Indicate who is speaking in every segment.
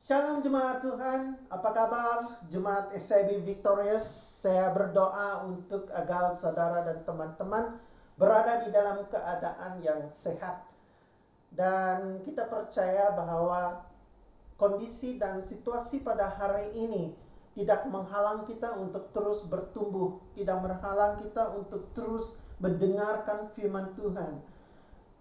Speaker 1: Shalom jemaat Tuhan, apa kabar jemaat SIB Victorious? Saya berdoa untuk agar saudara dan teman-teman berada di dalam keadaan yang sehat. Dan kita percaya bahwa kondisi dan situasi pada hari ini tidak menghalang kita untuk terus bertumbuh, tidak menghalang kita untuk terus mendengarkan firman Tuhan.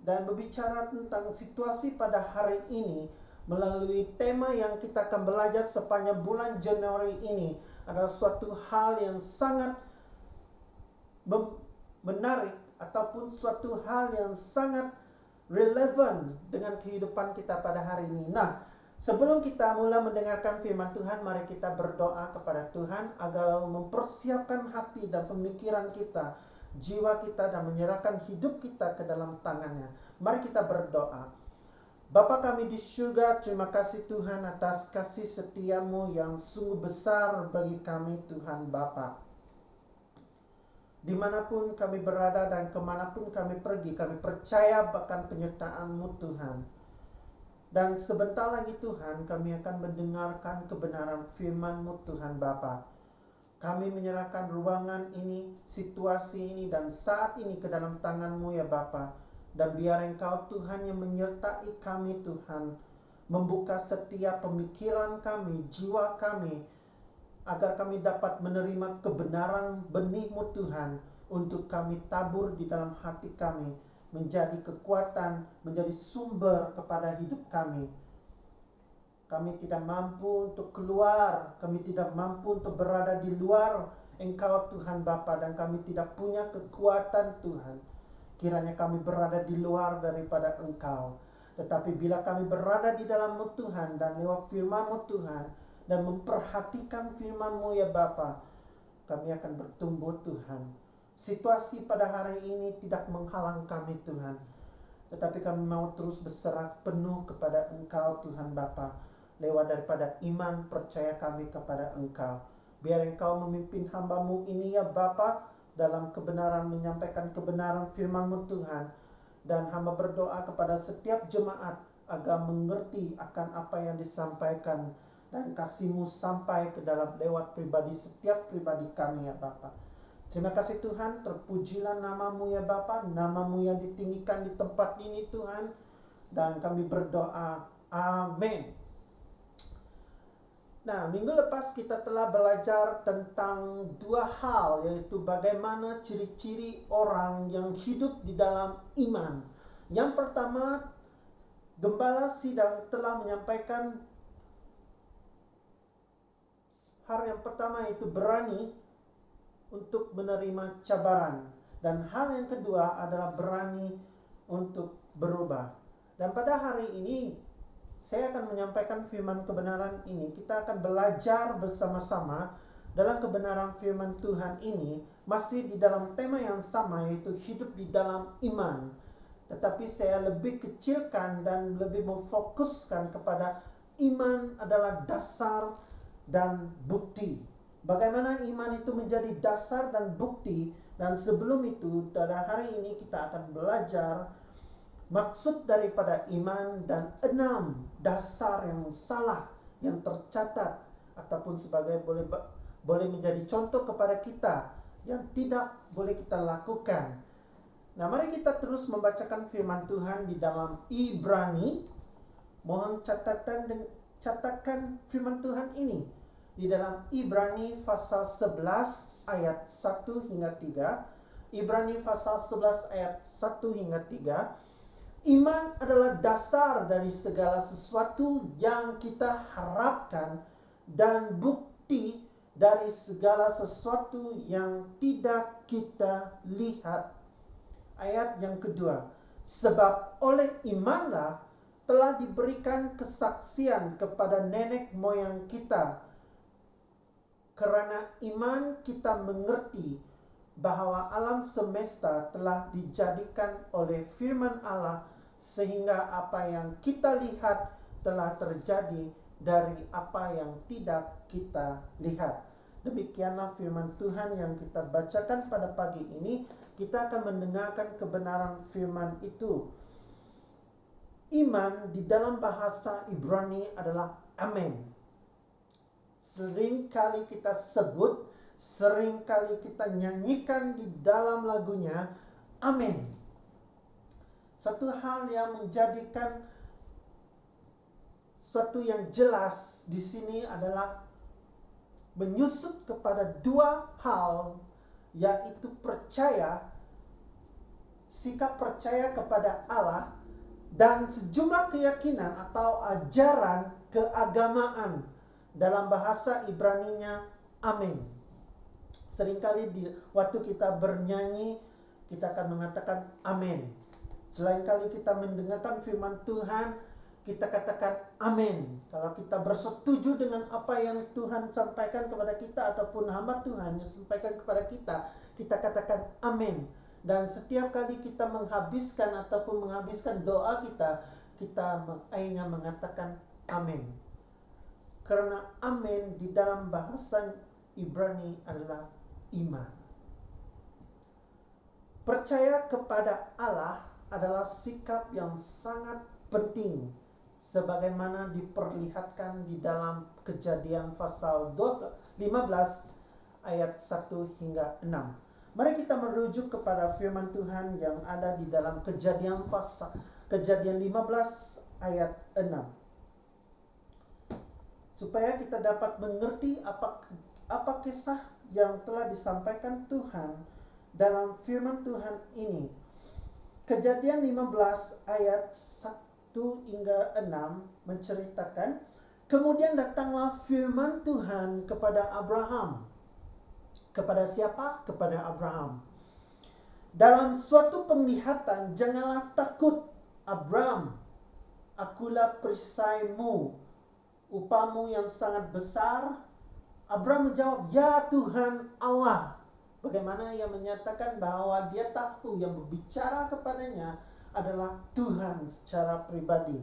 Speaker 1: Dan berbicara tentang situasi pada hari ini melalui tema yang kita akan belajar sepanjang bulan Januari ini adalah suatu hal yang sangat menarik ataupun suatu hal yang sangat relevan dengan kehidupan kita pada hari ini. Nah, sebelum kita mulai mendengarkan firman Tuhan, mari kita berdoa kepada Tuhan agar mempersiapkan hati dan pemikiran kita, jiwa kita, dan menyerahkan hidup kita ke dalam tangannya. Mari kita berdoa. Bapa kami di surga, terima kasih Tuhan atas kasih setiamu yang sungguh besar bagi kami Tuhan Bapa. Dimanapun kami berada dan kemanapun kami pergi, kami percaya bahkan penyertaan-Mu Tuhan. Dan sebentar lagi Tuhan, kami akan mendengarkan kebenaran firman-Mu Tuhan Bapa. Kami menyerahkan ruangan ini, situasi ini, dan saat ini ke dalam tangan-Mu ya Bapa. Dan biar Engkau Tuhan yang menyertai kami Tuhan, membuka setiap pemikiran kami, jiwa kami, agar kami dapat menerima kebenaran benih-Mu Tuhan, untuk kami tabur di dalam hati kami, menjadi kekuatan, menjadi sumber kepada hidup kami. Kami tidak mampu untuk keluar, kami tidak mampu untuk berada di luar Engkau Tuhan Bapa, dan kami tidak punya kekuatan Tuhan. Kiranya kami berada di luar daripada Engkau. Tetapi bila kami berada di dalam-Mu Tuhan dan lewat firman-Mu Tuhan, dan memperhatikan firman-Mu ya Bapa, kami akan bertumbuh Tuhan. Situasi pada hari ini tidak menghalang kami Tuhan, tetapi kami mau terus berserah penuh kepada Engkau Tuhan Bapa, lewat daripada iman percaya kami kepada Engkau. Biar Engkau memimpin hamba-Mu ini ya Bapa, dalam kebenaran, menyampaikan kebenaran firman-Mu Tuhan. Dan hamba berdoa kepada setiap jemaat agar mengerti akan apa yang disampaikan, dan kasih-Mu sampai ke dalam lewat pribadi setiap pribadi kami ya Bapa. Terima kasih Tuhan, terpujilah nama-Mu ya Bapa, nama-Mu yang ditinggikan di tempat ini Tuhan. Dan kami berdoa, amin. Nah, minggu lepas kita telah belajar tentang dua hal, yaitu bagaimana ciri-ciri orang yang hidup di dalam iman. Yang pertama, Gembala Sidang telah menyampaikan hal yang pertama, yaitu berani untuk menerima cabaran. Dan hal yang kedua adalah berani untuk berubah. Dan pada hari ini saya akan menyampaikan firman kebenaran ini. Kita akan belajar bersama-sama dalam kebenaran firman Tuhan ini, masih di dalam tema yang sama, yaitu hidup di dalam iman. Tetapi saya lebih kecilkan dan lebih memfokuskan kepada iman adalah dasar dan bukti. Bagaimana iman itu menjadi dasar dan bukti. Dan sebelum itu, pada hari ini kita akan belajar maksud daripada iman dan 6 dasar yang salah yang tercatat ataupun sebagai boleh menjadi contoh kepada kita yang tidak boleh kita lakukan. Nah, mari kita terus membacakan firman Tuhan di dalam Ibrani. Mohon catatkan firman Tuhan ini di dalam Ibrani pasal 11 ayat 1 hingga 3. Ibrani pasal 11 ayat 1 hingga 3. Iman adalah dasar dari segala sesuatu yang kita harapkan dan bukti dari segala sesuatu yang tidak kita lihat. Ayat yang kedua, sebab oleh imanlah telah diberikan kesaksian kepada nenek moyang kita. Karena iman kita mengerti bahwa alam semesta telah dijadikan oleh firman Allah, sehingga apa yang kita lihat telah terjadi dari apa yang tidak kita lihat. Demikianlah firman Tuhan yang kita bacakan pada pagi ini. Kita akan mendengarkan kebenaran firman itu. Iman di dalam bahasa Ibrani adalah amen. Sering kali kita sebut, sering kali kita nyanyikan di dalam lagunya, amen. Satu hal yang menjadikan suatu yang jelas di sini adalah menyusut kepada dua hal, yaitu percaya, sikap percaya kepada Allah, dan sejumlah keyakinan atau ajaran keagamaan. Dalam bahasa Ibraninya amin. Seringkali waktu kita bernyanyi, kita akan mengatakan amin. Selain kali kita mendengarkan firman Tuhan, kita katakan amin. Kalau kita bersetuju dengan apa yang Tuhan sampaikan kepada kita, ataupun hamba Tuhan yang sampaikan kepada kita, kita katakan amin. Dan setiap kali kita menghabiskan doa kita akhirnya mengatakan amin. Karena amin di dalam bahasa Ibrani adalah iman. Percaya kepada Allah adalah sikap yang sangat penting, sebagaimana diperlihatkan di dalam Kejadian pasal 15 ayat 1 hingga 6. Mari kita merujuk kepada firman Tuhan yang ada di dalam Kejadian 15 ayat 6. Supaya kita dapat mengerti apa kisah yang telah disampaikan Tuhan dalam firman Tuhan ini. Kejadian 15 ayat 1 hingga 6 menceritakan, kemudian datanglah firman Tuhan kepada Abraham. Kepada siapa? Kepada Abraham. Dalam suatu penglihatan, janganlah takut, Abraham, akulah perisaimu, upamu yang sangat besar. Abraham menjawab, ya Tuhan Allah. Bagaimana ia menyatakan bahwa dia tahu yang berbicara kepadanya adalah Tuhan secara pribadi.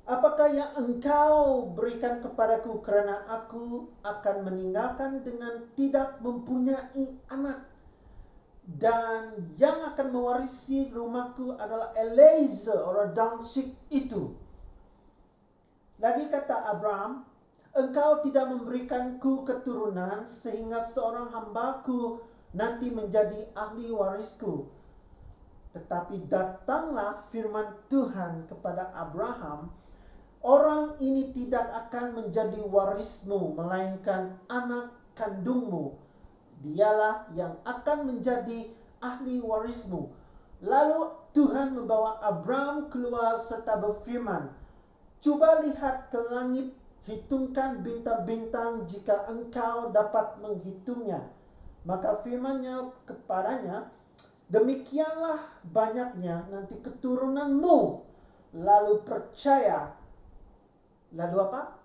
Speaker 1: Apakah yang engkau berikan kepadaku, karena aku akan meninggalkan dengan tidak mempunyai anak, dan yang akan mewarisi rumahku adalah Eliezer orang Damsyik itu. Lagi kata Abraham, engkau tidak memberikanku keturunan sehingga seorang hambaku nanti menjadi ahli warisku. Tetapi datanglah firman Tuhan kepada Abraham, orang ini tidak akan menjadi warismu, melainkan anak kandungmu. Dialah yang akan menjadi ahli warismu. Lalu Tuhan membawa Abraham keluar serta berfirman, coba lihat ke langit, hitungkan bintang-bintang jika engkau dapat menghitungnya. Maka firman-Nya kepadanya, demikianlah banyaknya nanti keturunanmu. Lalu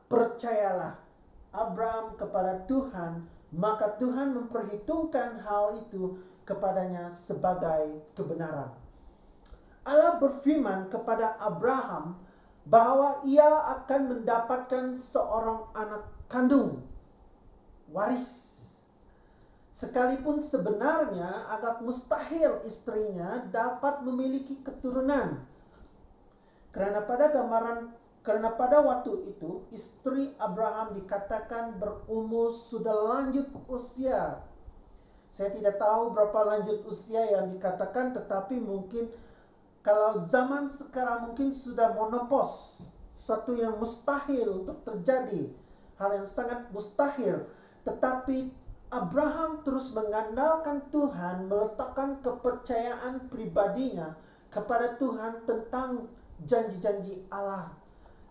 Speaker 1: percayalah Abraham kepada Tuhan, maka Tuhan memperhitungkan hal itu kepadanya sebagai kebenaran. Allah berfirman kepada Abraham bahwa ia akan mendapatkan seorang anak kandung, waris. Sekalipun sebenarnya agak mustahil istrinya dapat memiliki keturunan. Karena pada waktu itu istri Abraham dikatakan berumur sudah lanjut usia. Saya tidak tahu berapa lanjut usia yang dikatakan, tetapi mungkin kalau zaman sekarang mungkin sudah menopause, satu yang mustahil untuk terjadi, hal yang sangat mustahil. Tetapi Abraham terus mengandalkan Tuhan, meletakkan kepercayaan pribadinya kepada Tuhan tentang janji-janji Allah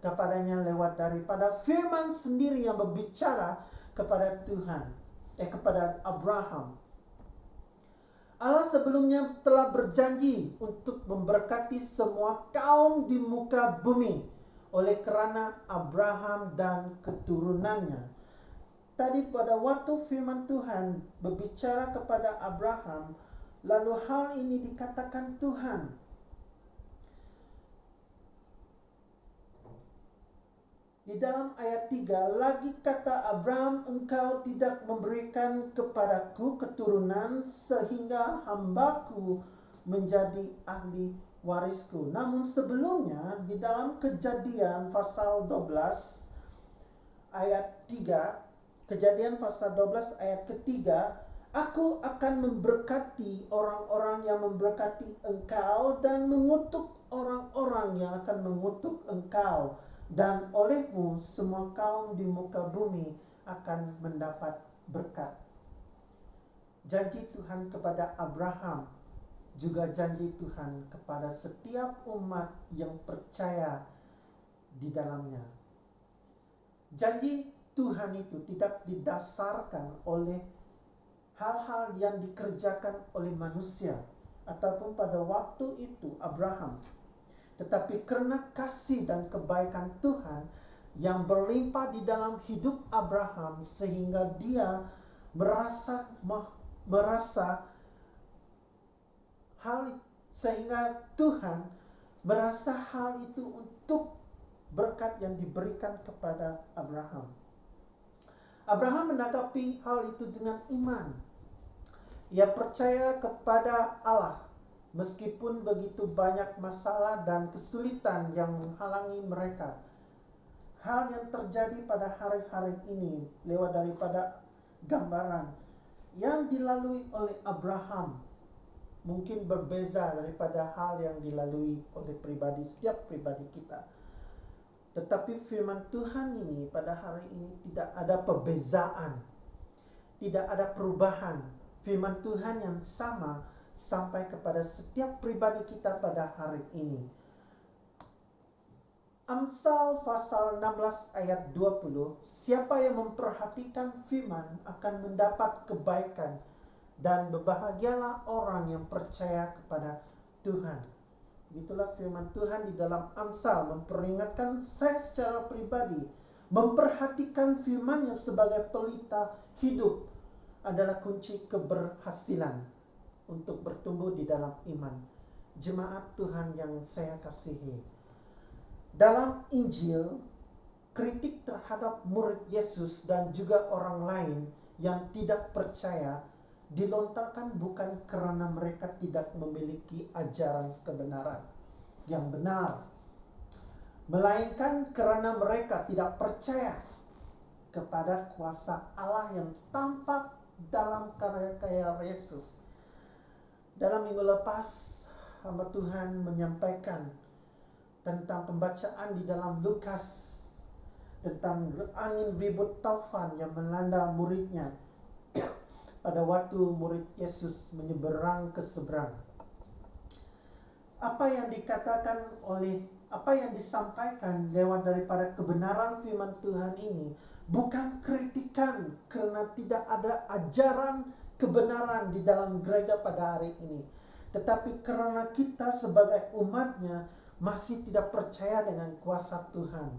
Speaker 1: kepadanya lewat daripada firman sendiri yang berbicara kepada kepada Abraham. Allah sebelumnya telah berjanji untuk memberkati semua kaum di muka bumi oleh kerana Abraham dan keturunannya. Tadi pada waktu firman Tuhan berbicara kepada Abraham, lalu hal ini dikatakan Tuhan. Di dalam ayat 3, lagi kata Abraham, engkau tidak memberikan kepadaku keturunan sehingga hambaku menjadi ahli warisku. Namun sebelumnya di dalam Kejadian pasal 12 ayat 3, Kejadian pasal 12 ayat ketiga, aku akan memberkati orang-orang yang memberkati engkau dan mengutuk orang-orang yang akan mengutuk engkau, dan olehmu semua kaum di muka bumi akan mendapat berkat. Janji Tuhan kepada Abraham, juga janji Tuhan kepada setiap umat yang percaya di dalamnya. Janji Tuhan itu tidak didasarkan oleh hal-hal yang dikerjakan oleh manusia ataupun pada waktu itu Abraham, tetapi karena kasih dan kebaikan Tuhan yang berlimpah di dalam hidup Abraham, sehingga dia sehingga Tuhan merasa hal itu untuk berkat yang diberikan kepada Abraham. Abraham menanggapi hal itu dengan iman. Ia percaya kepada Allah meskipun begitu banyak masalah dan kesulitan yang menghalangi mereka. Hal yang terjadi pada hari-hari ini lewat daripada gambaran yang dilalui oleh Abraham mungkin berbeza daripada hal yang dilalui oleh setiap pribadi kita. Tetapi firman Tuhan ini pada hari ini tidak ada perbezaan, tidak ada perubahan. Firman Tuhan yang sama sampai kepada setiap pribadi kita pada hari ini. Amsal pasal 16 ayat 20, siapa yang memperhatikan firman akan mendapat kebaikan, dan berbahagialah orang yang percaya kepada Tuhan. Itulah firman Tuhan di dalam Amsal, memperingatkan saya secara pribadi, memperhatikan firman-Nya sebagai pelita hidup adalah kunci keberhasilan untuk bertumbuh di dalam iman. Jemaat Tuhan yang saya kasihi, dalam Injil, kritik terhadap murid Yesus dan juga orang lain yang tidak percaya dilontarkan bukan karena mereka tidak memiliki ajaran kebenaran yang benar, melainkan karena mereka tidak percaya kepada kuasa Allah yang tampak dalam karya-karya Yesus. Dalam minggu lepas, hamba Tuhan menyampaikan tentang pembacaan di dalam Lukas tentang angin ribut taufan yang melanda muridnya pada waktu murid Yesus menyeberang ke seberang. Apa yang disampaikan lewat daripada kebenaran firman Tuhan ini bukan kritikan karena tidak ada ajaran kebenaran di dalam gereja pada hari ini, tetapi karena kita sebagai umatnya masih tidak percaya dengan kuasa Tuhan.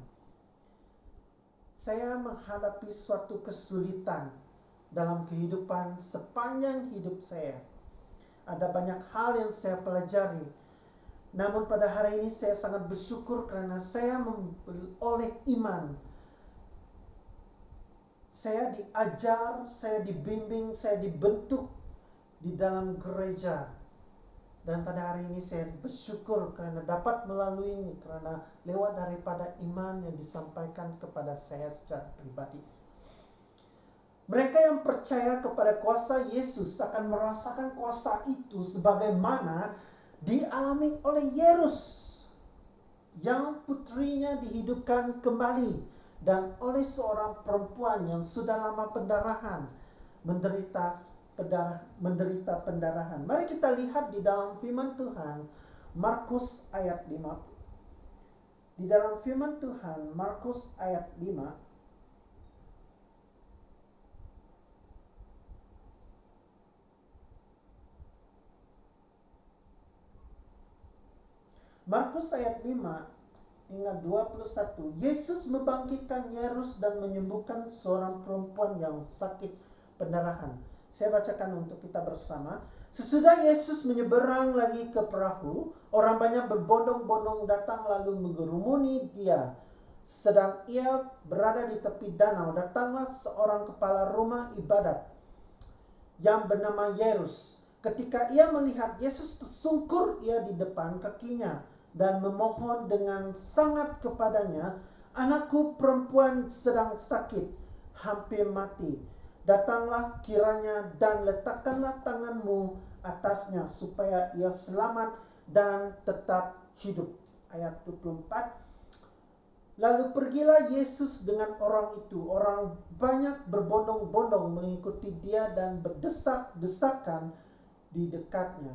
Speaker 1: Saya menghadapi suatu kesulitan dalam kehidupan sepanjang hidup saya. Ada banyak hal yang saya pelajari. Namun pada hari ini saya sangat bersyukur karena saya oleh iman. Saya diajar, saya dibimbing, saya dibentuk di dalam gereja. Dan pada hari ini saya bersyukur karena dapat melaluinya, karena lewat daripada iman yang disampaikan kepada saya secara pribadi. Mereka yang percaya kepada kuasa Yesus akan merasakan kuasa itu sebagaimana dialami oleh Yairus yang putrinya dihidupkan kembali, dan oleh seorang perempuan yang sudah lama pendarahan menderita pendarahan. Mari kita lihat di dalam firman Tuhan Markus ayat 5. Di dalam firman Tuhan Markus ayat 5, Markus ayat 5 hingga 21. Yesus membangkitkan Yairus dan menyembuhkan seorang perempuan yang sakit pendarahan. Saya bacakan untuk kita bersama. Sesudah Yesus menyeberang lagi ke perahu, orang banyak berbondong-bondong datang lalu mengerumuni dia. Sedang ia berada di tepi danau, datanglah seorang kepala rumah ibadat yang bernama Yairus. Ketika ia melihat Yesus tersungkur ia di depan kakinya dan memohon dengan sangat kepadanya, "Anakku perempuan sedang sakit, hampir mati. Datanglah kiranya dan letakkanlah tanganmu atasnya supaya ia selamat dan tetap hidup." Ayat 24. Lalu pergilah Yesus dengan orang itu. Orang banyak berbondong-bondong mengikuti dia dan berdesak-desakan di dekatnya.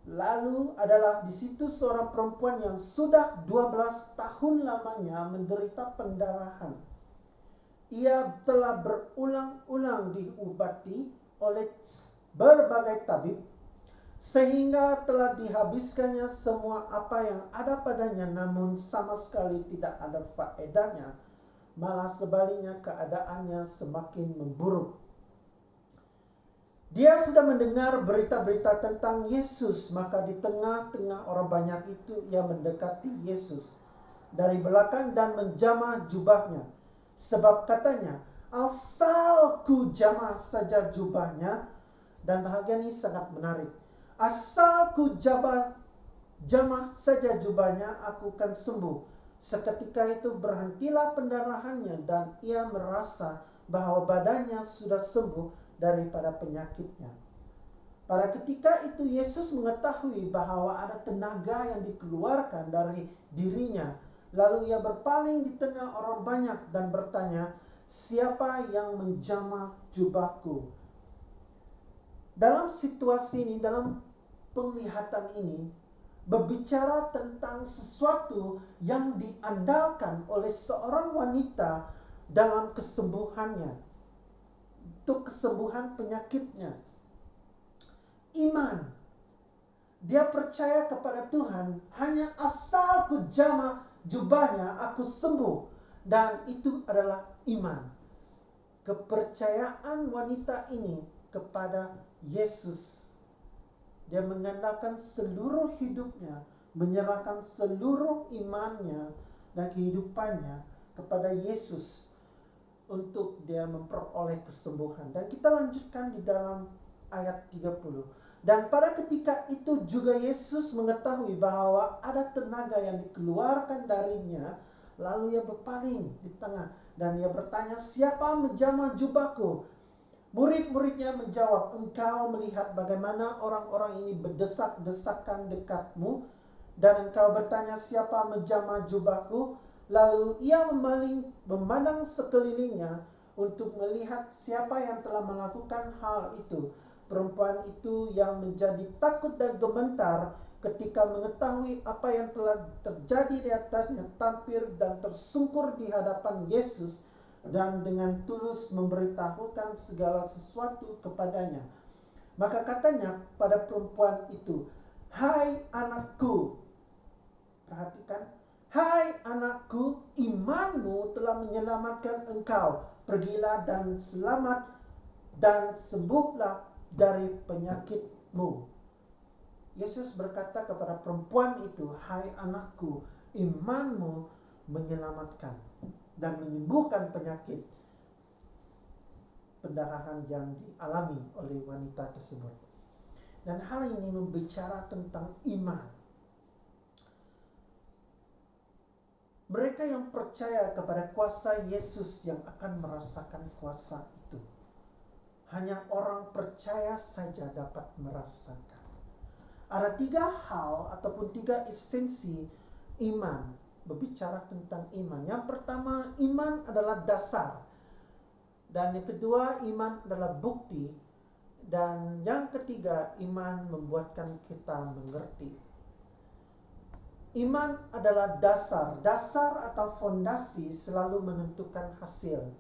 Speaker 1: Lalu adalah di situ seorang perempuan yang sudah 12 tahun lamanya menderita pendarahan. Ia telah berulang-ulang diobati oleh berbagai tabib, sehingga telah dihabiskannya semua apa yang ada padanya, namun sama sekali tidak ada faedahnya. Malah sebaliknya keadaannya semakin memburuk. Dia sudah mendengar berita-berita tentang Yesus, maka di tengah-tengah orang banyak itu ia mendekati Yesus dari belakang dan menjamah jubahnya. Sebab katanya, "Asal ku jamah saja jubahnya," dan bahagian ini sangat menarik, "asal ku jamah saja jubahnya, aku akan sembuh." Seketika itu berhentilah pendarahannya dan ia merasa bahwa badannya sudah sembuh daripada penyakitnya. Pada ketika itu Yesus mengetahui bahwa ada tenaga yang dikeluarkan dari dirinya. Lalu ia berpaling di tengah orang banyak dan bertanya, "Siapa yang menjamah jubahku?" Dalam situasi ini, dalam penglihatan ini, berbicara tentang sesuatu yang diandalkan oleh seorang wanita dalam kesembuhannya, untuk kesembuhan penyakitnya. Iman. Dia percaya kepada Tuhan, hanya asal ku jamah jubahnya aku sembuh. Dan itu adalah iman. Kepercayaan wanita ini kepada Yesus. Dia mengandalkan seluruh hidupnya, menyerahkan seluruh imannya dan kehidupannya kepada Yesus untuk dia memperoleh kesembuhan. Dan kita lanjutkan di dalam ayat 30. Dan pada ketika itu juga Yesus mengetahui bahwa ada tenaga yang dikeluarkan darinya. Lalu ia berpaling di tengah dan ia bertanya, "Siapa menjamah jubahku?" Murid-muridnya menjawab, "Engkau melihat bagaimana orang-orang ini berdesak-desakan dekatmu, dan engkau bertanya, siapa menjamah jubahku?" Lalu ia memandang sekelilingnya untuk melihat siapa yang telah melakukan hal itu. Perempuan itu yang menjadi takut dan gemetar ketika mengetahui apa yang telah terjadi di atasnya, tampil dan tersungkur di hadapan Yesus dan dengan tulus memberitahukan segala sesuatu kepadanya. Maka katanya pada perempuan itu, "Hai anakku," perhatikan, "Hai anakku, imanmu telah menyelamatkan engkau. Pergilah dan selamat dan sembuhlah dari penyakitmu." Yesus berkata kepada perempuan itu, "Hai anakku, imanmu menyelamatkan dan menyembuhkan penyakit pendarahan yang dialami oleh wanita tersebut." Dan hal ini membicara tentang iman. Mereka yang percaya kepada kuasa Yesus yang akan merasakan kuasa itu. Hanya orang percaya saja dapat merasakan. Ada 3 hal ataupun 3 esensi iman. Berbicara tentang iman. Yang pertama, iman adalah dasar. Dan yang kedua, iman adalah bukti. Dan yang ketiga, iman membuatkan kita mengerti. Iman adalah dasar. Dasar atau fondasi selalu menentukan hasil.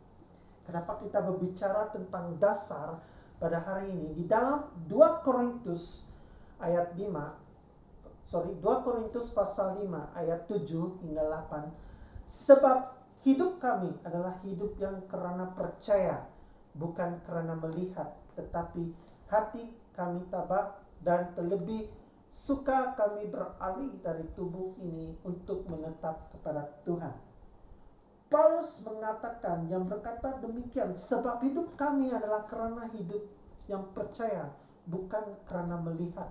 Speaker 1: Kenapa kita berbicara tentang dasar pada hari ini? Di dalam 2 Korintus pasal 5 ayat 7 hingga 8. "Sebab hidup kami adalah hidup yang karena percaya, bukan karena melihat, tetapi hati kami tabah dan terlebih suka kami beralih dari tubuh ini untuk menetap kepada Tuhan." Paulus mengatakan, yang berkata demikian, sebab hidup kami adalah karena hidup yang percaya, bukan karena melihat,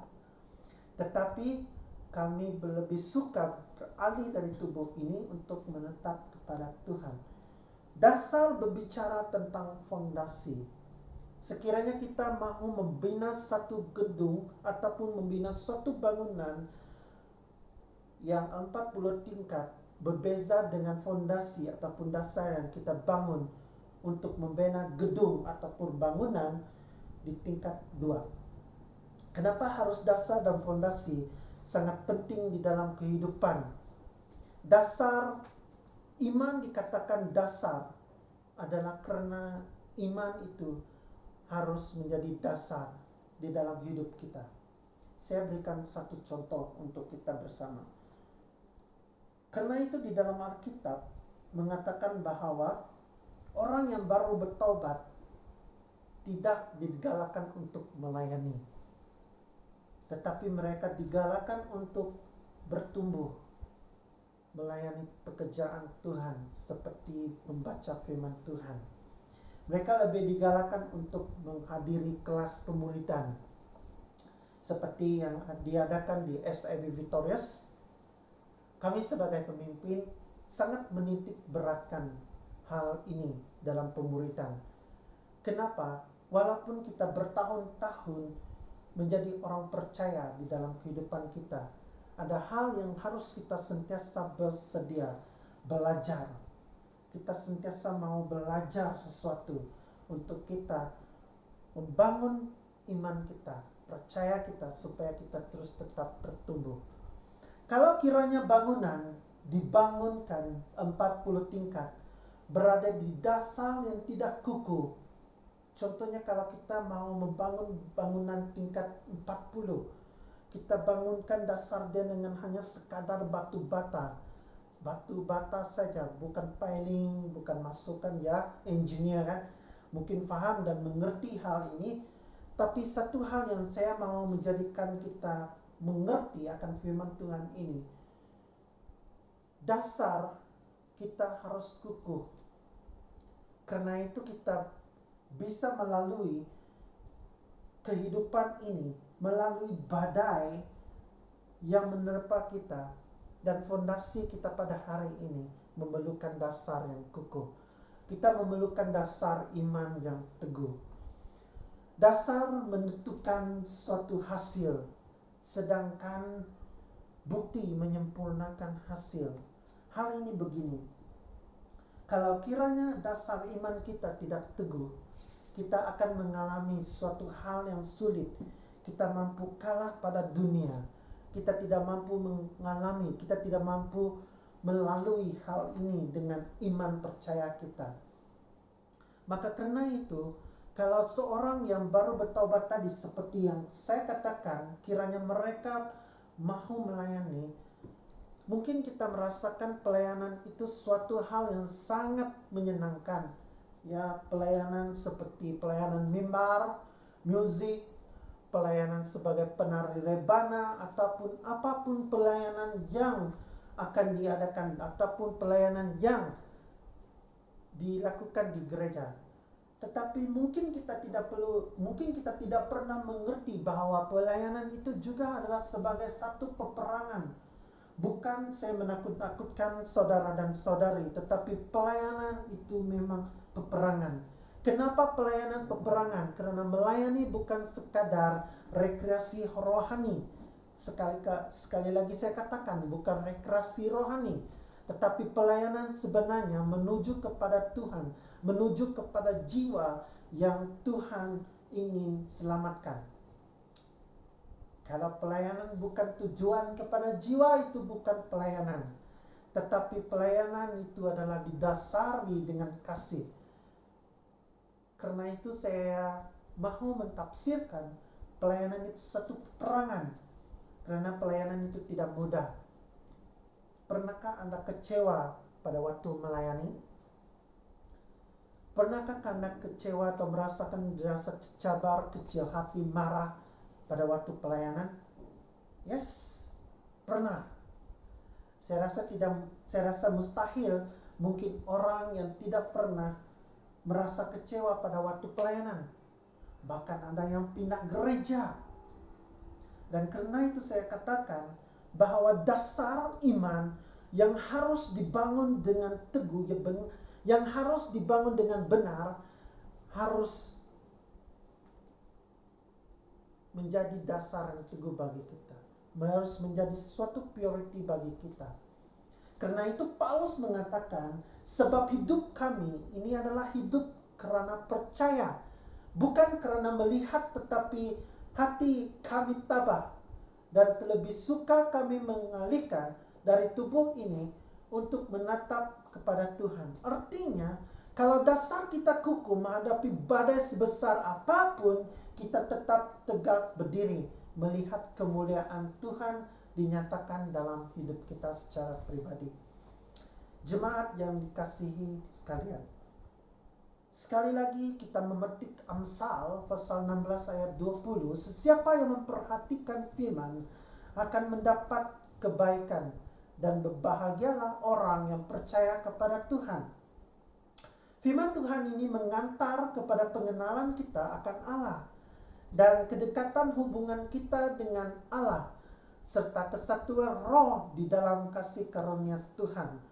Speaker 1: tetapi kami lebih suka beralih dari tubuh ini untuk menetap kepada Tuhan. Dasar berbicara tentang fondasi. Sekiranya kita mau membina satu gedung ataupun membina suatu bangunan yang 40 tingkat, berbeza dengan fondasi ataupun dasar yang kita bangun untuk membina gedung ataupun bangunan di tingkat 2. Kenapa harus dasar dan fondasi? Sangat penting di dalam kehidupan. Dasar iman dikatakan dasar adalah karena iman itu harus menjadi dasar di dalam hidup kita. Saya berikan satu contoh untuk kita bersama. Karena itu di dalam Alkitab mengatakan bahwa orang yang baru bertobat tidak digalakkan untuk melayani, tetapi mereka digalakkan untuk bertumbuh, melayani pekerjaan Tuhan seperti membaca firman Tuhan. Mereka lebih digalakkan untuk menghadiri kelas pemuridan seperti yang diadakan di SIB Victorious. Kami sebagai pemimpin sangat menitik beratkan hal ini dalam pemuridan. Kenapa? Walaupun kita bertahun-tahun menjadi orang percaya di dalam kehidupan kita, ada hal yang harus kita sentiasa bersedia belajar. Kita sentiasa mau belajar sesuatu untuk kita membangun iman kita, percaya kita, supaya kita terus tetap bertumbuh. Kalau kiranya bangunan dibangunkan 40 tingkat, berada di dasar yang tidak kukuh. Contohnya kalau kita mau membangun bangunan tingkat 40, kita bangunkan dasar dia dengan hanya sekadar batu bata. Batu bata saja, bukan piling, bukan masukan ya, engineer kan. Mungkin faham dan mengerti hal ini. Tapi satu hal yang saya mau menjadikan kita mengerti akan firman Tuhan ini, dasar kita harus kukuh. Karena itu kita bisa melalui kehidupan ini, melalui badai yang menerpa kita, dan fondasi kita pada hari ini memerlukan dasar yang kukuh. Kita memerlukan dasar iman yang teguh. Dasar menentukan suatu hasil, sedangkan bukti menyempurnakan hasil. Hal ini begini, kalau kiranya dasar iman kita tidak teguh, kita akan mengalami suatu hal yang sulit. Kita mampu kalah pada dunia. Kita tidak mampu mengalami, kita tidak mampu melalui hal ini dengan iman percaya kita. Maka karena itu, kalau seorang yang baru bertaubat tadi, seperti yang saya katakan, kiranya mereka mau melayani, mungkin kita merasakan pelayanan itu suatu hal yang sangat menyenangkan. Ya, pelayanan seperti pelayanan mimbar, musik, pelayanan sebagai penari rebana, ataupun apapun pelayanan yang akan diadakan, ataupun pelayanan yang dilakukan di gereja. Tetapi mungkin kita tidak pernah mengerti bahwa pelayanan itu juga adalah sebagai satu peperangan. Bukan saya menakut-nakutkan saudara dan saudari, tetapi pelayanan itu memang peperangan. Kenapa pelayanan peperangan? Karena melayani bukan sekadar rekreasi rohani. Sekali lagi saya katakan, bukan rekreasi rohani, tetapi pelayanan sebenarnya menuju kepada Tuhan, menuju kepada jiwa yang Tuhan ingin selamatkan. Kalau pelayanan bukan tujuan kepada jiwa, itu bukan pelayanan. Tetapi pelayanan itu adalah didasari dengan kasih. Karena itu saya mau mentafsirkan pelayanan itu satu peperangan. Karena pelayanan itu tidak mudah. Pernahkah Anda kecewa pada waktu melayani? Pernahkah Anda kecewa atau merasakan rasa cabar, kecil hati, marah pada waktu pelayanan? Yes, pernah. Saya rasa mustahil mungkin orang yang tidak pernah merasa kecewa pada waktu pelayanan. bahkan ada yang pindah gereja. Dan karena itu saya katakan bahwa dasar iman yang harus dibangun dengan teguh, yang harus dibangun dengan benar, harus menjadi dasar yang teguh bagi kita, harus menjadi suatu priority bagi kita. Karena itu Paulus mengatakan, sebab hidup kami ini adalah hidup karena percaya, bukan karena melihat, tetapi hati kami tabah, dan terlebih suka kami mengalihkan dari tubuh ini untuk menatap kepada Tuhan. Artinya, kalau dasar kita kukuh menghadapi badai sebesar apapun, kita tetap tegak berdiri melihat kemuliaan Tuhan dinyatakan dalam hidup kita secara pribadi. Jemaat yang dikasihi sekalian, sekali lagi kita memetik Amsal pasal 16 ayat 20, sesiapa yang memperhatikan firman akan mendapat kebaikan, dan berbahagialah orang yang percaya kepada Tuhan. Firman Tuhan ini mengantar kepada pengenalan kita akan Allah dan kedekatan hubungan kita dengan Allah, serta kesatuan roh di dalam kasih karunia Tuhan.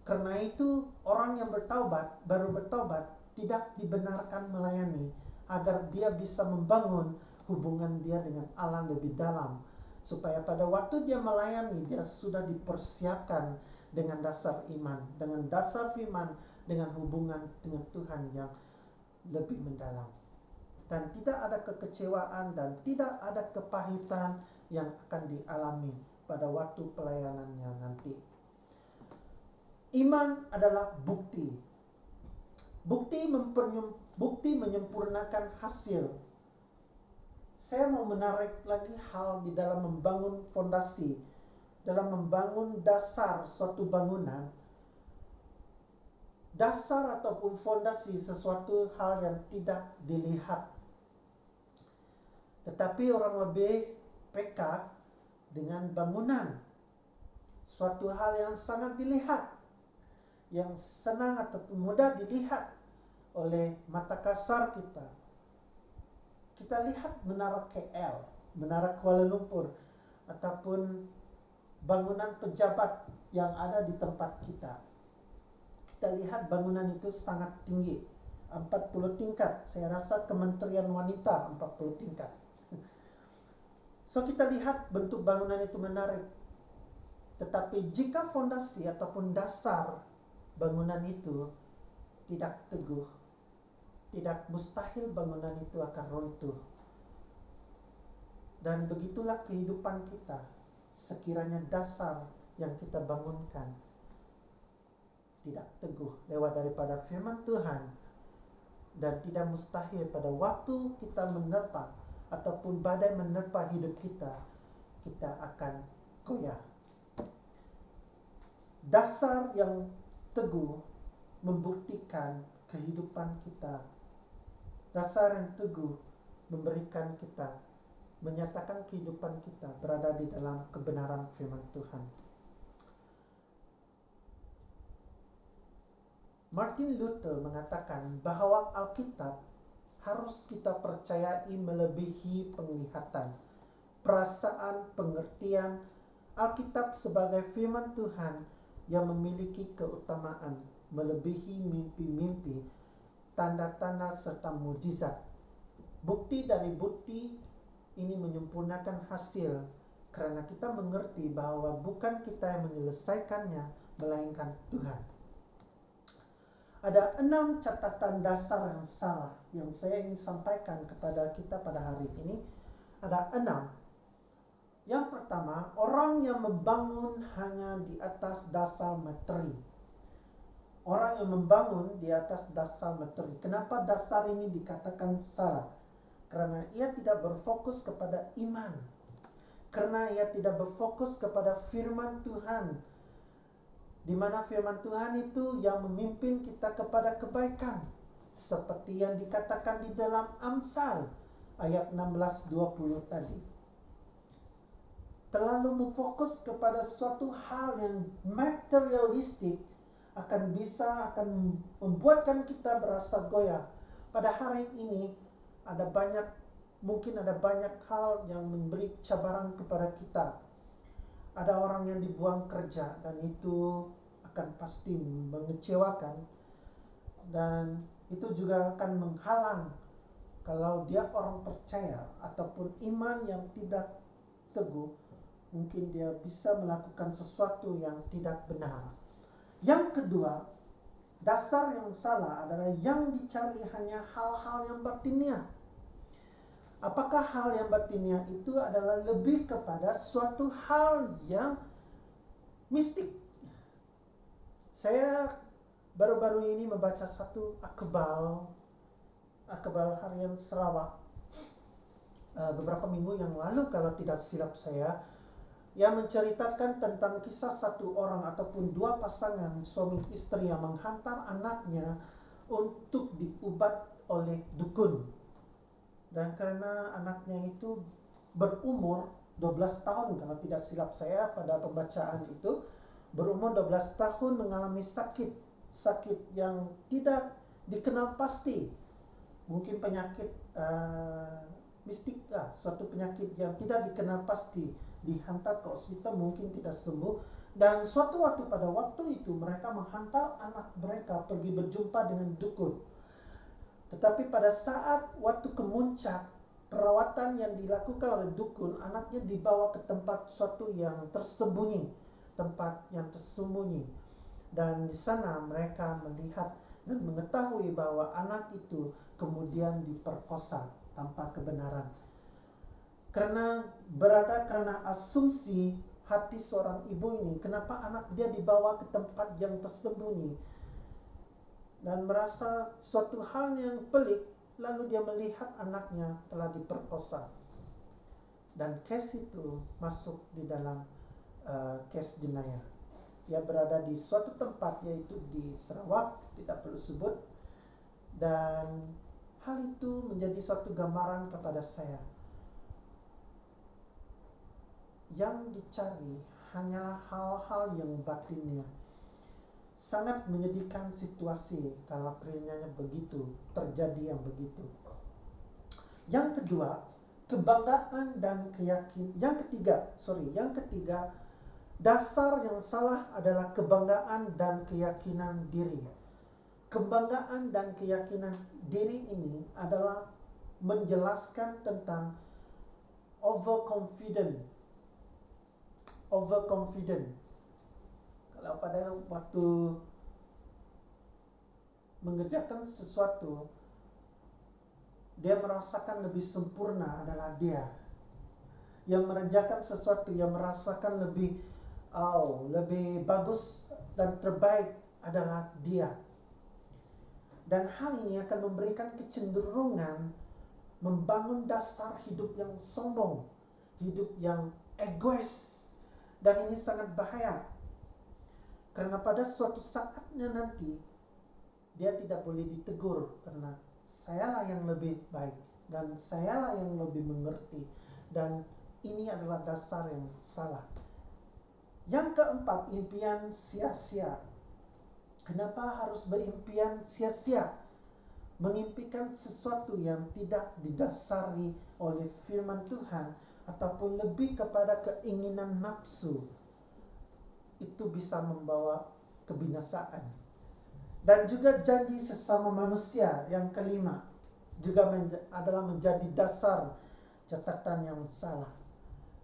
Speaker 1: Karena itu orang yang baru bertaubat tidak dibenarkan melayani, agar dia bisa membangun hubungan dia dengan Allah lebih dalam, supaya pada waktu dia melayani, dia sudah dipersiapkan dengan dasar iman, dengan dasar firman, dengan hubungan dengan Tuhan yang lebih mendalam. Dan tidak ada kekecewaan dan tidak ada kepahitan yang akan dialami pada waktu pelayanannya nanti. Iman adalah bukti. Bukti menyempurnakan hasil. Saya mau menarik lagi hal di dalam membangun fondasi, dalam membangun dasar suatu bangunan. Dasar ataupun fondasi sesuatu hal yang tidak dilihat, tetapi orang lebih peka dengan bangunan, suatu hal yang sangat dilihat, yang senang ataupun mudah dilihat oleh mata kasar kita. Kita lihat menara KL, menara Kuala Lumpur, ataupun bangunan pejabat yang ada di tempat kita. Kita lihat bangunan itu sangat tinggi, 40 tingkat. Saya rasa Kementerian Wanita 40 tingkat. So kita lihat bentuk bangunan itu menarik. Tetapi jika fondasi ataupun dasar bangunan itu tidak teguh, tidak mustahil bangunan itu akan runtuh. Dan begitulah kehidupan kita, sekiranya dasar yang kita bangunkan tidak teguh lewat daripada firman Tuhan, dan tidak mustahil pada waktu kita menerpa ataupun badai menerpa hidup kita, kita akan goyah. Dasar yang teguh membuktikan kehidupan kita. Dasar yang teguh memberikan kita, menyatakan kehidupan kita berada di dalam kebenaran firman Tuhan. Martin Luther mengatakan bahwa Alkitab harus kita percayai melebihi penglihatan, perasaan, pengertian. Alkitab sebagai firman Tuhan yang memiliki keutamaan melebihi mimpi-mimpi, tanda-tanda serta mujizat. Bukti dari bukti ini menyempurnakan hasil, karena kita mengerti bahwa bukan kita yang menyelesaikannya, melainkan Tuhan. Ada 6 catatan dasar yang salah yang saya ingin sampaikan kepada kita pada hari ini. Ada 6. Yang pertama, orang yang membangun hanya di atas dasar materi. Orang yang membangun di atas dasar materi. Kenapa dasar ini dikatakan salah? Karena ia tidak berfokus kepada iman. Karena ia tidak berfokus kepada firman Tuhan, di mana firman Tuhan itu yang memimpin kita kepada kebaikan, seperti yang dikatakan di dalam Amsal ayat 16-20 tadi. Terlalu memfokus kepada suatu hal yang materialistik akan membuatkan kita berasa goyah. Pada hari ini mungkin ada banyak hal yang memberi cabaran kepada kita. Ada orang yang dibuang kerja dan itu akan pasti mengecewakan, dan itu juga akan menghalang kalau dia orang percaya ataupun iman yang tidak teguh. Mungkin dia bisa melakukan sesuatu yang tidak benar. Yang kedua, dasar yang salah adalah yang dicari hanya hal-hal yang batiniah. Apakah hal yang batiniah itu adalah lebih kepada suatu hal yang mistik. Saya baru-baru ini membaca satu akbal harian Sarawak beberapa minggu yang lalu kalau tidak silap saya, yang menceritakan tentang kisah satu orang ataupun dua pasangan suami istri yang menghantar anaknya untuk diubat oleh dukun. Dan karena anaknya itu berumur 12 tahun kalau tidak silap saya pada pembacaan itu, berumur 12 tahun mengalami sakit yang tidak dikenal pasti. Mungkin penyakit mistik lah, suatu penyakit yang tidak dikenal pasti. Dihantar ke hospital mungkin tidak sembuh. Dan suatu waktu pada waktu itu mereka menghantar anak mereka pergi berjumpa dengan dukun. Tetapi pada saat waktu kemuncak perawatan yang dilakukan oleh dukun, anaknya dibawa ke tempat suatu yang tersembunyi, dan di sana mereka melihat dan mengetahui bahwa anak itu kemudian diperkosa tanpa kebenaran. Karena asumsi hati seorang ibu ini, kenapa anak dia dibawa ke tempat yang tersembunyi, dan merasa suatu hal yang pelik, lalu dia melihat anaknya telah diperkosa. Dan kes itu masuk di dalam kes jenayah. Dia berada di suatu tempat, yaitu di Sarawak, tidak perlu sebut. Dan hal itu menjadi suatu gambaran kepada saya. Yang dicari hanyalah hal-hal yang batinnya. Sangat menyedihkan situasi kalau kiranya begitu, terjadi yang begitu. Yang kedua, kebanggaan dan keyakinan. Yang ketiga, dasar yang salah adalah kebanggaan dan keyakinan diri. Kebanggaan dan keyakinan diri ini adalah menjelaskan tentang overconfident. Kalau pada waktu mengerjakan sesuatu, dia merasakan lebih sempurna adalah dia. Yang mengerjakan sesuatu, yang merasakan lebih bagus dan terbaik adalah dia. Dan hal ini akan memberikan kecenderungan membangun dasar hidup yang sombong, hidup yang egois. Dan ini sangat bahaya. Karena pada suatu saatnya nanti dia tidak boleh ditegur, karena sayalah yang lebih baik dan sayalah yang lebih mengerti, dan ini adalah dasar yang salah. Yang keempat, impian sia-sia. Kenapa harus berimpian sia-sia? Mengimpikan sesuatu yang tidak didasari oleh firman Tuhan ataupun lebih kepada keinginan nafsu, itu bisa membawa kebinasaan. Dan juga janji sesama manusia, yang kelima, juga adalah menjadi dasar catatan yang salah.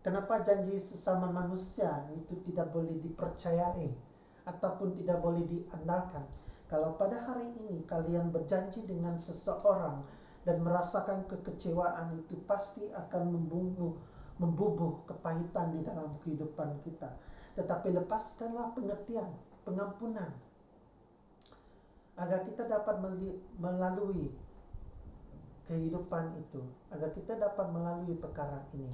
Speaker 1: Kenapa janji sesama manusia itu tidak boleh dipercayai ataupun tidak boleh diandalkan? Kalau pada hari ini kalian berjanji dengan seseorang dan merasakan kekecewaan, itu pasti akan membubuh kepahitan di dalam kehidupan kita. Tetapi lepaskanlah pengertian, pengampunan, agar kita dapat melalui kehidupan itu, agar kita dapat melalui perkara ini.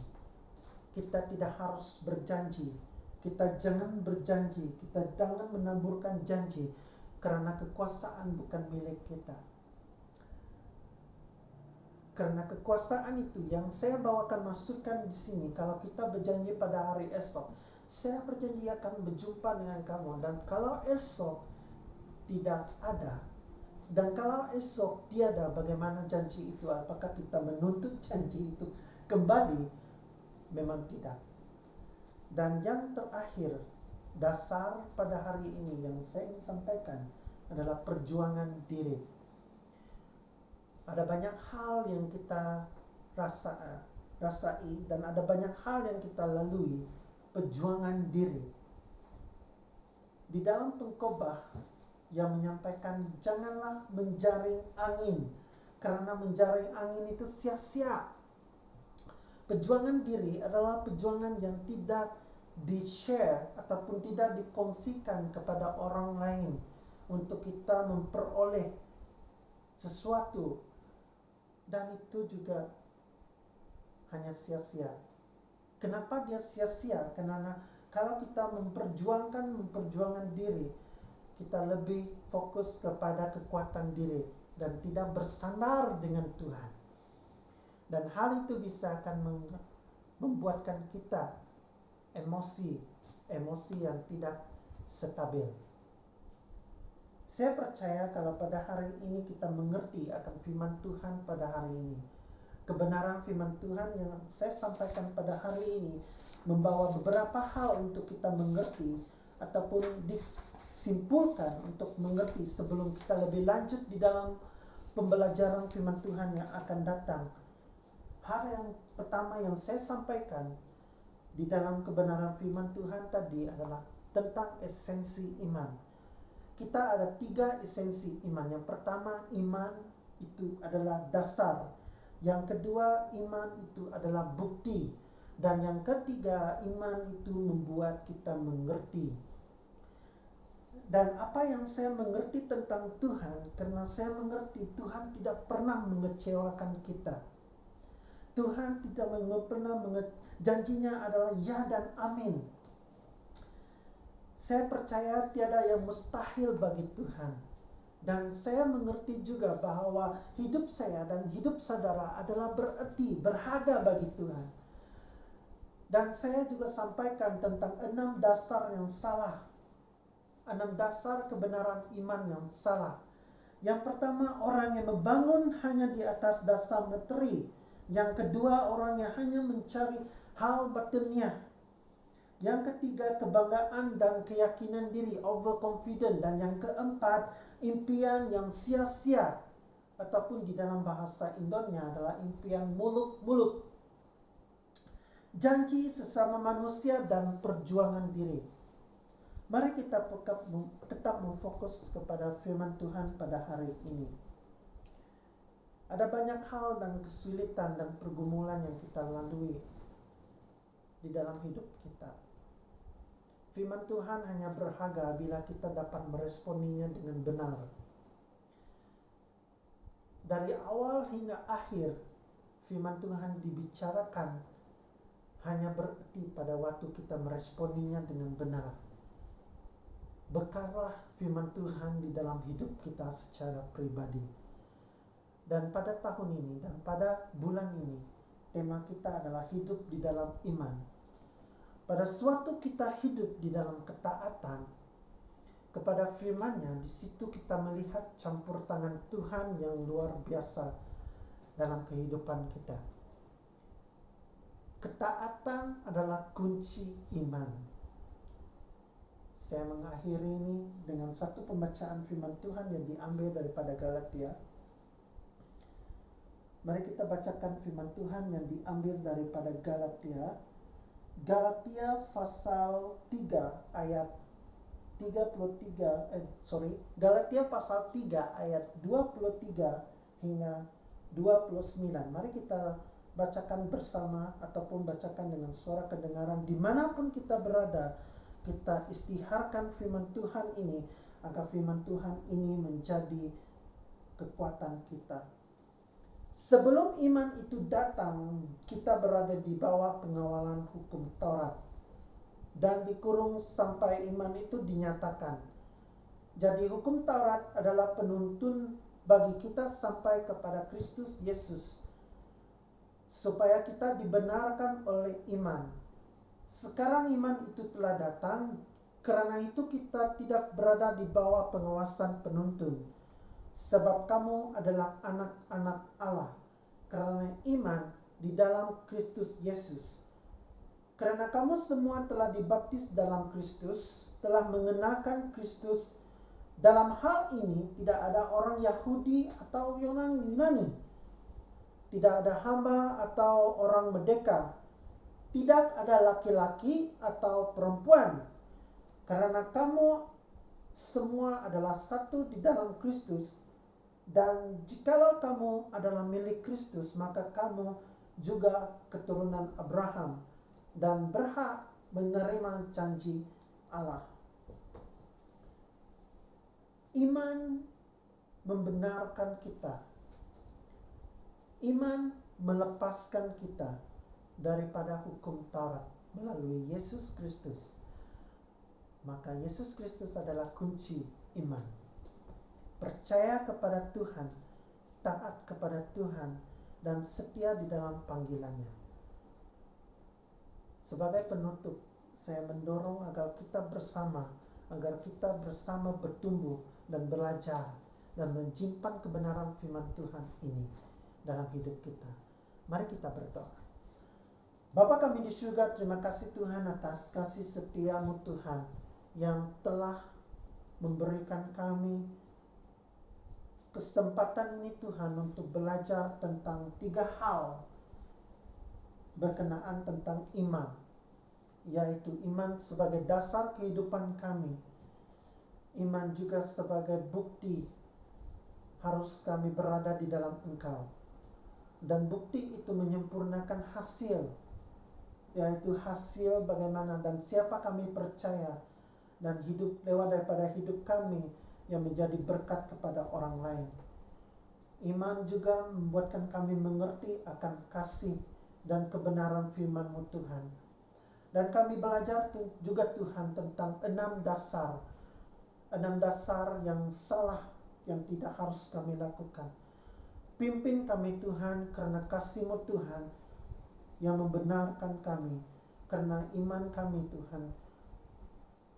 Speaker 1: Kita tidak harus berjanji, kita jangan berjanji, kita jangan menaburkan janji, karena kekuasaan bukan milik kita. Karena kekuasaan itu yang saya bawakan masukan di sini. Kalau kita berjanji pada hari esok, saya berjanji akan berjumpa dengan kamu, dan kalau esok tidak ada, Dan kalau esok tiada, bagaimana janji itu? Apakah kita menuntut janji itu kembali? Memang tidak. Dan yang terakhir, dasar pada hari ini yang saya ingin sampaikan adalah perjuangan diri. Ada banyak hal yang kita rasai dan ada banyak hal yang kita lalui. Perjuangan diri. Di dalam pengkhotbah yang menyampaikan janganlah menjaring angin, karena menjaring angin itu sia-sia. Perjuangan diri adalah perjuangan yang tidak di-share ataupun tidak dikongsikan kepada orang lain untuk kita memperoleh sesuatu, dan itu juga hanya sia-sia. Kenapa dia sia-sia? Karena kalau kita memperjuangkan diri, kita lebih fokus kepada kekuatan diri dan tidak bersandar dengan Tuhan. Dan hal itu bisa akan membuatkan kita emosi yang tidak stabil. Saya percaya kalau pada hari ini kita mengerti akan firman Tuhan pada hari ini, kebenaran firman Tuhan yang saya sampaikan pada hari ini membawa beberapa hal untuk kita mengerti ataupun disimpulkan untuk mengerti sebelum kita lebih lanjut di dalam pembelajaran firman Tuhan yang akan datang. Hal yang pertama yang saya sampaikan di dalam kebenaran firman Tuhan tadi adalah tentang esensi iman. Kita ada 3 esensi iman. Yang pertama, iman itu adalah dasar. Yang kedua, iman itu adalah bukti. Dan yang ketiga, iman itu membuat kita mengerti. Dan apa yang saya mengerti tentang Tuhan, karena saya mengerti Tuhan tidak pernah mengecewakan kita. Tuhan tidak pernah janjinya adalah ya dan amin. Saya percaya tiada yang mustahil bagi Tuhan. Dan saya mengerti juga bahwa hidup saya dan hidup saudara adalah berarti berharga bagi Tuhan. Dan saya juga sampaikan tentang 6 dasar yang salah. 6 dasar kebenaran iman yang salah. Yang pertama, orang yang membangun hanya di atas dasar materi. Yang kedua, orang yang hanya mencari hal batinnya. Yang ketiga, kebanggaan dan keyakinan diri, overconfident. Dan yang keempat, impian yang sia-sia, ataupun di dalam bahasa Indonya adalah impian muluk-muluk. Janji sesama manusia dan perjuangan diri. Mari kita tetap memfokus kepada firman Tuhan pada hari ini. Ada banyak hal dan kesulitan dan pergumulan yang kita lalui di dalam hidup kita. Firman Tuhan hanya berharga bila kita dapat meresponinya dengan benar. Dari awal hingga akhir, firman Tuhan dibicarakan hanya berarti pada waktu kita meresponinya dengan benar. Bekarlah firman Tuhan di dalam hidup kita secara pribadi. Dan pada tahun ini dan pada bulan ini, tema kita adalah hidup di dalam iman. Pada suatu kita hidup di dalam ketaatan kepada firman-Nya, di situ kita melihat campur tangan Tuhan yang luar biasa dalam kehidupan kita. Ketaatan adalah kunci iman. Saya mengakhiri ini dengan satu pembacaan firman Tuhan yang diambil daripada Galatia. Mari kita bacakan firman Tuhan yang diambil daripada Galatia. Galatia pasal 3 ayat 23 pasal 3 ayat 23 hingga 29. Mari kita bacakan bersama ataupun bacakan dengan suara kedengaran dimanapun kita berada. Kita istiharkan firman Tuhan ini agar firman Tuhan ini menjadi kekuatan kita. Sebelum iman itu datang, kita berada di bawah pengawalan hukum Taurat dan dikurung sampai iman itu dinyatakan. Jadi hukum Taurat adalah penuntun bagi kita sampai kepada Kristus Yesus, supaya kita dibenarkan oleh iman. Sekarang iman itu telah datang, karena itu kita tidak berada di bawah pengawasan penuntun. sebab kamu adalah anak-anak Allah karena iman di dalam Kristus Yesus. Karena kamu semua telah dibaptis dalam Kristus, telah mengenakan Kristus. Dalam hal ini tidak ada orang Yahudi atau orang Yunani, tidak ada hamba atau orang merdeka, tidak ada laki-laki atau perempuan, karena kamu semua adalah satu di dalam Kristus. Dan jikalau kamu adalah milik Kristus, maka kamu juga keturunan Abraham dan berhak menerima janji Allah. Iman membenarkan kita. Iman melepaskan kita daripada hukum Taurat melalui Yesus Kristus. Maka Yesus Kristus adalah kunci iman. Percaya kepada Tuhan, taat kepada Tuhan, dan setia di dalam panggilannya. Sebagai penutup, saya mendorong agar kita bersama bertumbuh dan belajar dan menyimpan kebenaran firman Tuhan ini dalam hidup kita. Mari kita berdoa. Bapa kami di surga, terima kasih Tuhan atas kasih setia-Mu Tuhan yang telah memberikan kami kesempatan ini Tuhan untuk belajar tentang 3 hal berkenaan tentang iman, yaitu iman sebagai dasar kehidupan kami, iman juga sebagai bukti harus kami berada di dalam Engkau, dan bukti itu menyempurnakan hasil, yaitu hasil bagaimana dan siapa kami percaya, dan hidup lewat daripada hidup kami yang menjadi berkat kepada orang lain. Iman juga membuatkan kami mengerti akan kasih dan kebenaran firman-Mu Tuhan. Dan kami belajar juga Tuhan tentang 6 dasar yang salah yang tidak harus kami lakukan. Pimpin kami Tuhan karena kasih-Mu Tuhan yang membenarkan kami, karena iman kami Tuhan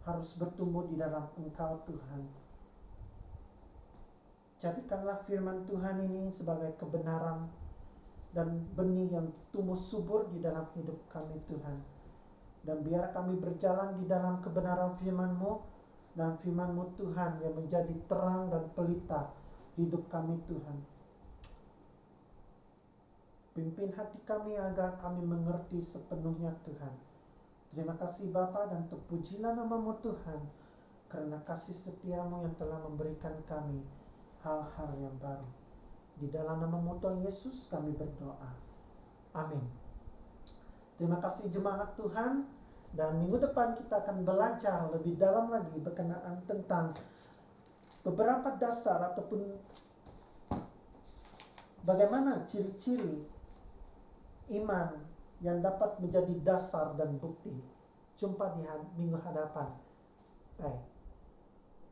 Speaker 1: harus bertumbuh di dalam Engkau Tuhan. Jadikanlah firman Tuhan ini sebagai kebenaran dan benih yang tumbuh subur di dalam hidup kami Tuhan. Dan biar kami berjalan di dalam kebenaran firman-Mu, dan firman-Mu Tuhan yang menjadi terang dan pelita hidup kami Tuhan. Pimpin hati kami agar kami mengerti sepenuhnya Tuhan. Terima kasih Bapa, dan terpujilah nama-Mu Tuhan, karena kasih setia-Mu yang telah memberikan kami hal-hal yang baru. Di dalam nama-Mu Tuhan Yesus kami berdoa. Amin. Terima kasih jemaat Tuhan, dan minggu depan kita akan belajar lebih dalam lagi berkenaan tentang beberapa dasar ataupun bagaimana ciri-ciri iman yang dapat menjadi dasar dan bukti. Jumpa di minggu hadapan. Baik.